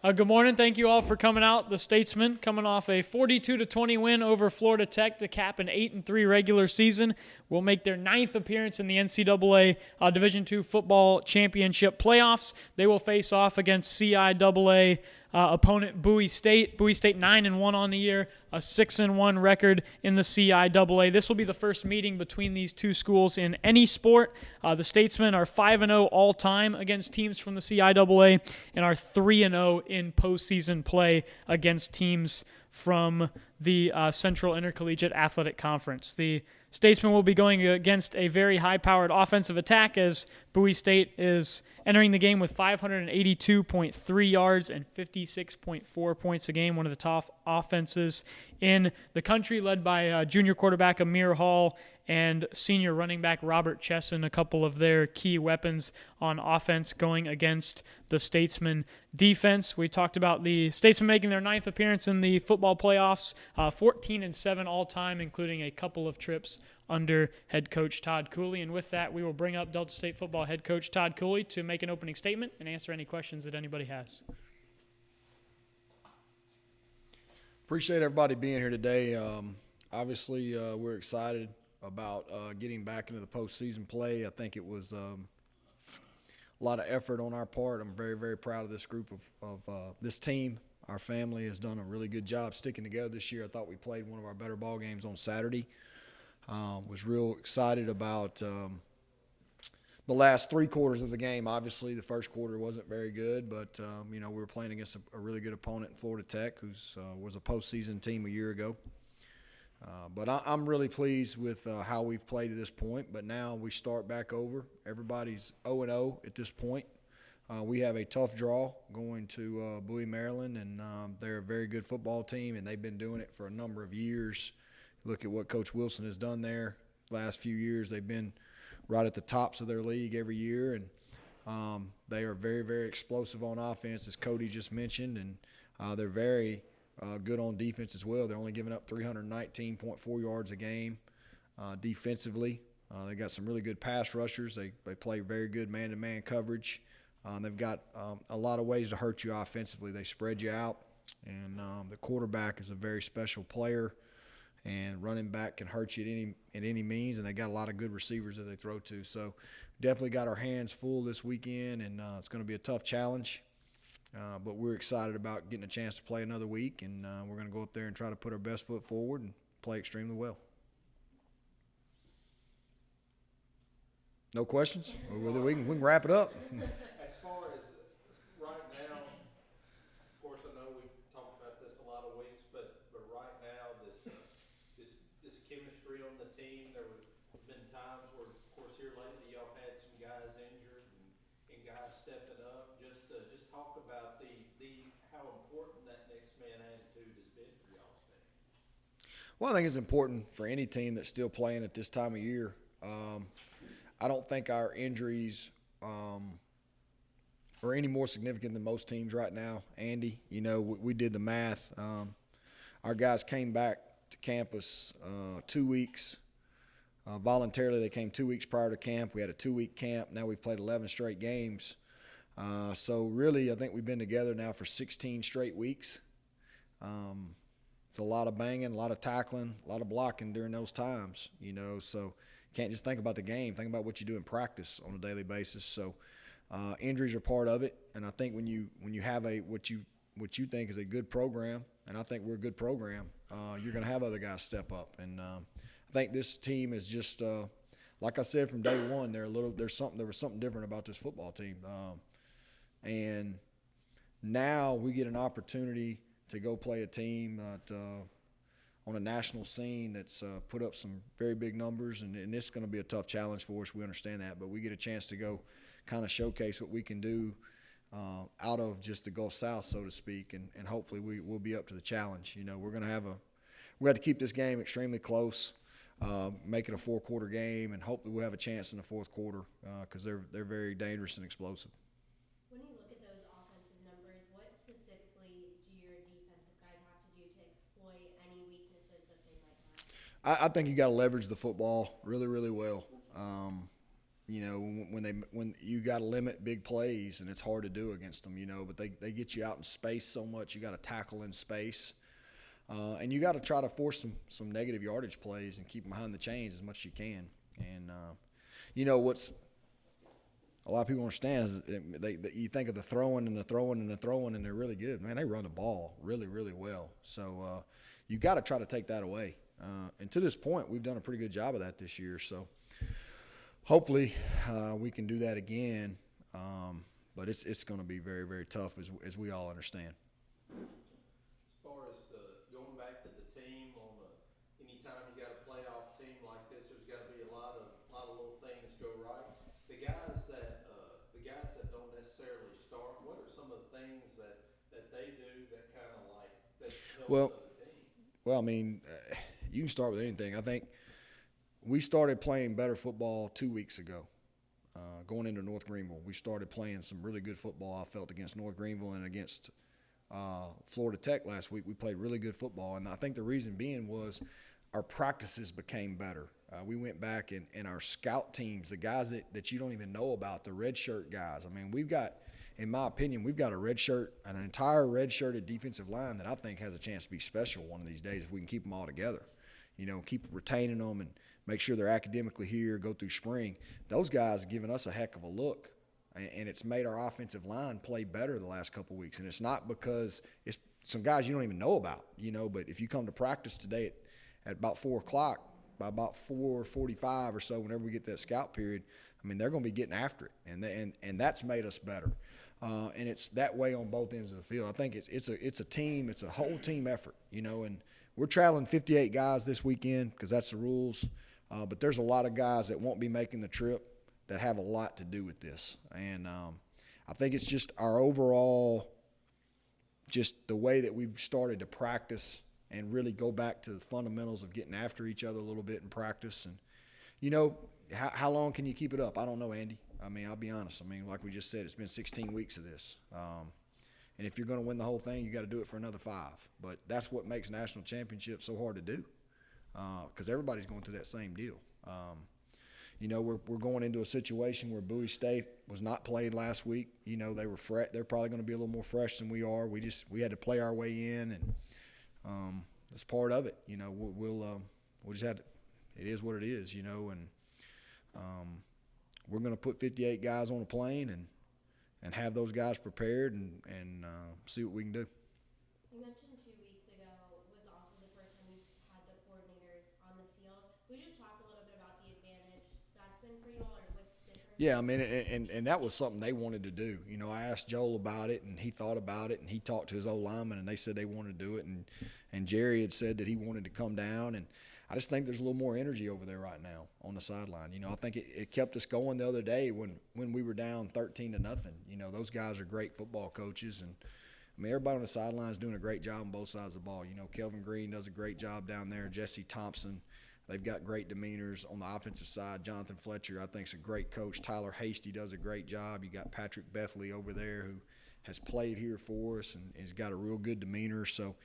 Good morning. Thank you all for coming out. The Statesmen coming off a 42-20 win over Florida Tech to cap an 8-3 regular season. Will make their 9th appearance in the NCAA Division II football championship playoffs. They will face off against CIAA opponent Bowie State. Bowie State 9-1 on the year, a 6-1 record in the CIAA. This will be the first meeting between these two schools in any sport. The Statesmen are 5-0 all-time against teams from the CIAA and are 3-0 in postseason play against teams from the Central Intercollegiate Athletic Conference. The Statesmen will be going against a very high-powered offensive attack as Bowie State is entering the game with 582.3 yards and 56.4 points a game, one of the top offenses in the country, led by junior quarterback Amir Hall and senior running back Robert Chesson, a couple of their key weapons on offense going against the Statesmen defense. We talked about the Statesmen making their 9th appearance in the football playoffs, 14-7 all-time, including a couple of trips under head coach Todd Cooley. And with that, we will bring up Delta State football head coach Todd Cooley to make an opening statement and answer any questions that anybody has. Appreciate everybody being here today. Obviously, we're excited about getting back into the postseason play. I think it was a lot of effort on our part. I'm very, very proud of this group of this team. Our family has done a really good job sticking together this year. I thought we played one of our better ball games on Saturday. Was real excited about the last 3 quarters of the game. Obviously, the first quarter wasn't very good, but we were playing against a really good opponent in Florida Tech, who was a postseason team a year ago. But I'm really pleased with how we've played to this point. But now we start back over. Everybody's 0-0 at this point. We have a tough draw going to Bowie, Maryland, and they're a very good football team, and they've been doing it for a number of years. Look at what Coach Wilson has done there the last few years. They've been right at the tops of their league every year, and they are very, very explosive on offense, as Cody just mentioned, and they're very good on defense as well. They're only giving up 319.4 yards a game defensively. They got some really good pass rushers. They play very good man-to-man coverage. They've got a lot of ways to hurt you offensively. They spread you out, and the quarterback is a very special player, and running back can hurt you at any means, and they got a lot of good receivers that they throw to. So definitely got our hands full this weekend, and it's going to be a tough challenge. But we're excited about getting a chance to play another week, and we're going to go up there and try to put our best foot forward and play extremely well. No questions? We can wrap it up. As far as right now, of course, I know we've talked about this a lot of weeks, but right now, this chemistry on the team, there have been times where, of course, here lately, y'all had some guys injured and guys stepping up. Just talk about how important that next man attitude has been for y'all's team. Well, I think it's important for any team that's still playing at this time of year. I don't think our injuries are any more significant than most teams right now. Andy, we did the math. Our guys came back to campus 2 weeks. Voluntarily, they came 2 weeks prior to camp. We had a 2-week camp. Now we've played 11 straight games. So really, I think we've been together now for 16 straight weeks. It's a lot of banging, a lot of tackling, a lot of blocking during those times, so can't just think about the game. Think about what you do in practice on a daily basis. So injuries are part of it, and I think when you have what you think is a good program, and I think we're a good program, you're going to have other guys step up. And I think this team is just like I said from day one, there was something different about this football team, and now we get an opportunity to go play a team that on a national scene that's put up some very big numbers, and it's going to be a tough challenge for us. We understand that, but we get a chance to go kind of showcase what we can do out of just the Gulf South, so to speak, and hopefully we'll be up to the challenge. We're going to we have to keep this game extremely close, make it a 4-quarter game, and hopefully we'll have a chance in the 4th quarter because they're very dangerous and explosive. When you look at those offensive numbers, what specifically do your defensive guys have to do to exploit any weaknesses that they might have? I think you got to leverage the football really, really well. You know, when you got to limit big plays, and it's hard to do against them. You know, but they get you out in space so much. You got to tackle in space, and you got to try to force some negative yardage plays and keep them behind the chains as much as you can. And you know what's a lot of people understand is you think of the throwing and the throwing and the throwing, and they're really good. Man, they run the ball really, really well. So you got to try to take that away. And to this point, we've done a pretty good job of that this year. So hopefully we can do that again. But it's going to be very, very tough, as we all understand. As far as going back to the team anytime you got a playoff team like this, there's got to be a lot of little things go right. The guys that don't necessarily start, what are some of the things that they do that kind of like that helps the team? Well, I mean, you can start with anything. I think we started playing better football 2 weeks ago. Going into North Greenville, we started playing some really good football. I felt against North Greenville and against Florida Tech last week. We played really good football, and I think the reason being was our practices became better. We went back and our scout teams, the guys that you don't even know about, the red shirt guys. I mean, we've got, in my opinion, we've got an entire red-shirted defensive line that I think has a chance to be special one of these days if we can keep them all together. You know, keep retaining them and make sure they're academically here, go through spring. Those guys have given us a heck of a look, and it's made our offensive line play better the last couple of weeks. And it's not because it's some guys you don't even know about, you know, but if you come to practice today at about 4 o'clock, by about 4:45 or so, whenever we get that scout period, I mean, they're going to be getting after it, and that's made us better. And it's that way on both ends of the field. I think it's a team, it's a whole team effort, you know. And we're traveling 58 guys this weekend because that's the rules. But there's a lot of guys that won't be making the trip that have a lot to do with this. And I think it's just our overall, just the way that we've started to practice and really go back to the fundamentals of getting after each other a little bit in practice. And, you know, how long can you keep it up? I don't know, Andy. I mean, I'll be honest. I mean, like we just said, it's been 16 weeks of this. And if you're going to win the whole thing, you got to do it for another 5. But that's what makes national championships so hard to do, because everybody's going through that same deal. You know, we're going into a situation where Bowie State was not played last week. You know, they're probably going to be a little more fresh than we are. We had to play our way in, and that's part of it. You know, we'll just have to. It is what it is. You know, and we're going to put 58 guys on a plane and have those guys prepared and see what we can do. You mentioned 2 weeks ago was also the first time you had the coordinators on the field. Would you just talk a little bit about the advantage that's been for you all, or what's different? Yeah, I mean, and that was something they wanted to do. You know, I asked Joel about it, and he thought about it, and he talked to his old lineman, and they said they wanted to do it, and Jerry had said that he wanted to come down, and I just think there's a little more energy over there right now on the sideline. You know, I think it kept us going the other day when we were down 13-0. You know, those guys are great football coaches, and I mean, everybody on the sideline is doing a great job on both sides of the ball. You know, Kelvin Green does a great job down there. Jesse Thompson, they've got great demeanors on the offensive side. Jonathan Fletcher, I think, is a great coach. Tyler Hasty does a great job. You got Patrick Bethley over there who has played here for us and has got a real good demeanor. So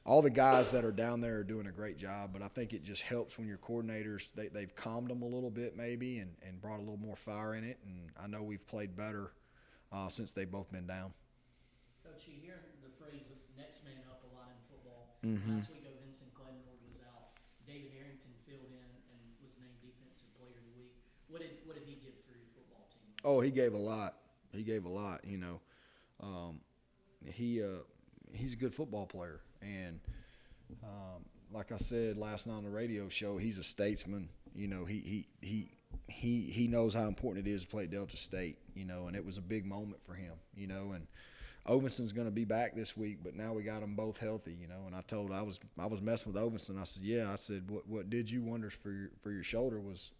all the guys that are down there are doing a great job, but I think it just helps when your coordinators, they've calmed them a little bit maybe and brought a little more fire in it, and I know we've played better since they've both been down. Coach, you hear the phrase of next man up a lot in football. Mm-hmm. Last week, Vincent Glennord was out. David Arrington filled in and was named Defensive Player of the Week. What did he give for your football team? Oh, he gave a lot. You know. He's a good football player. And like I said last night on the radio show, he's a statesman. You know, he knows how important it is to play at Delta State, you know, and it was a big moment for him, you know. And Ovenson's going to be back this week, but now we got them both healthy, you know. And I was messing with Ovenson. I said, yeah. I said, what did you wonders for your shoulder was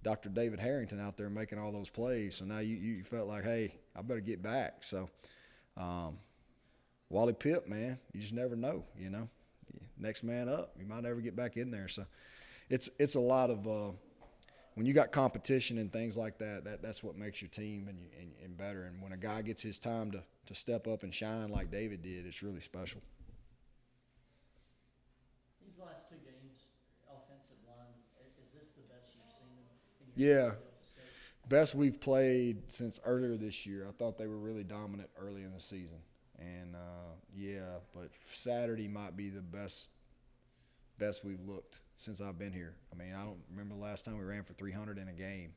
Dr. David Harrington out there making all those plays. So now you felt like, hey, I better get back. So Wally Pipp, man, you just never know, you know. Next man up, you might never get back in there. So it's a lot of when you got competition and things like that's what makes your team and better. And when a guy gets his time to step up and shine like David did, it's really special. These last 2 games, offensive line, is this the best you've seen them in your Yeah. Delta State? best we've played since earlier this year. I thought they were really dominant early in the season. And, but Saturday might be the best we've looked since I've been here. I mean, I don't remember the last time we ran for 300 in a game,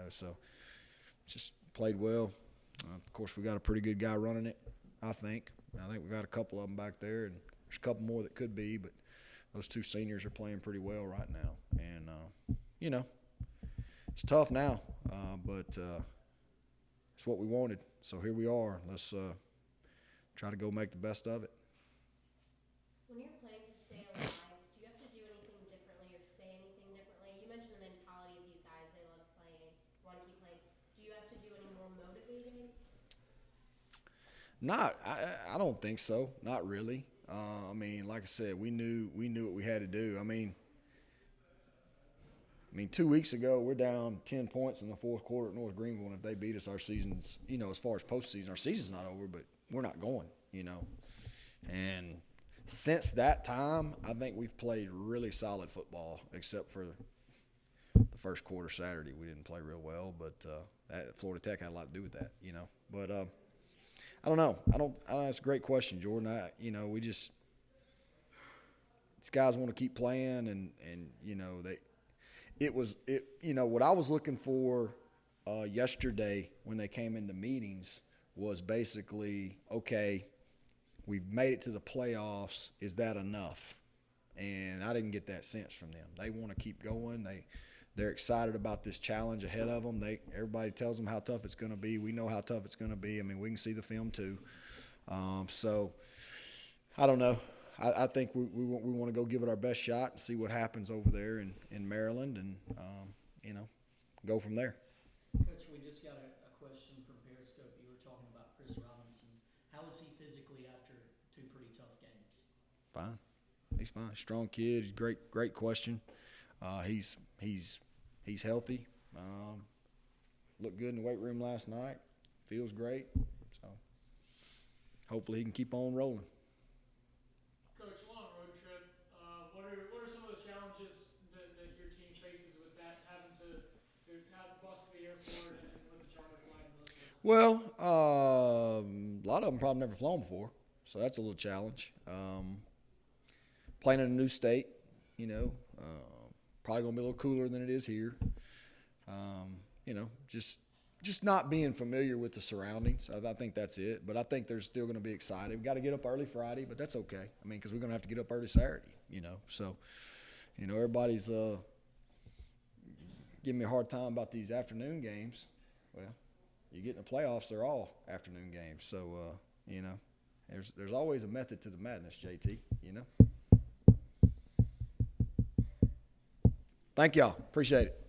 so just played well. Of course, we got a pretty good guy running it, I think. I think we got a couple of them back there, and there's a couple more that could be, but those two seniors are playing pretty well right now. And, it's tough now, but it's what we wanted. So here we are. Let's try to go make the best of it. When you're playing to stay alive, do you have to do anything differently or say anything differently? You mentioned the mentality of these guys. They love playing, want to keep playing. Do you have to do any more motivating? I don't think so. Not really. I mean, like I said, we knew what we had to do. I mean, 2 weeks ago, we're down 10 points in the fourth quarter at North Greenville, and if they beat us, our season's, as far as postseason, our season's not over, but we're not going, And since that time, I think we've played really solid football, except for the first quarter Saturday. We didn't play real well, but Florida Tech had a lot to do with that, But I don't know. That's a great question, Jordan. These guys want to keep playing, and what I was looking for yesterday when they came into meetings was basically, okay, we've made it to the playoffs. Is that enough? And I didn't get that sense from them. They want to keep going. They're excited about this challenge ahead of them. Everybody tells them how tough it's going to be. We know how tough it's going to be. I mean, we can see the film too. So I don't know. I think we want to go give it our best shot and see what happens over there in Maryland, and go from there. Coach, we just got a question from Periscope. You were talking about Chris Robinson. How is he physically after two pretty tough games? Fine. He's fine. Strong kid. He's great question. He's healthy. Looked good in the weight room last night. Feels great. So hopefully he can keep on rolling. Coach, long road trip. What are some of the challenges that your team faces with that, having to have bus to the airport and with the charter flight and those things? Well, a lot of them probably never flown before, so that's a little challenge. Playing in a new state, probably going to be a little cooler than it is here. Just not being familiar with the surroundings. I think that's it. But I think they're still going to be excited. We've got to get up early Friday, but that's okay. I mean, because we're going to have to get up early Saturday, So, everybody's giving me a hard time about these afternoon games. Well, you get in the playoffs, they're all afternoon games. So, there's always a method to the madness, JT, Thank y'all. Appreciate it.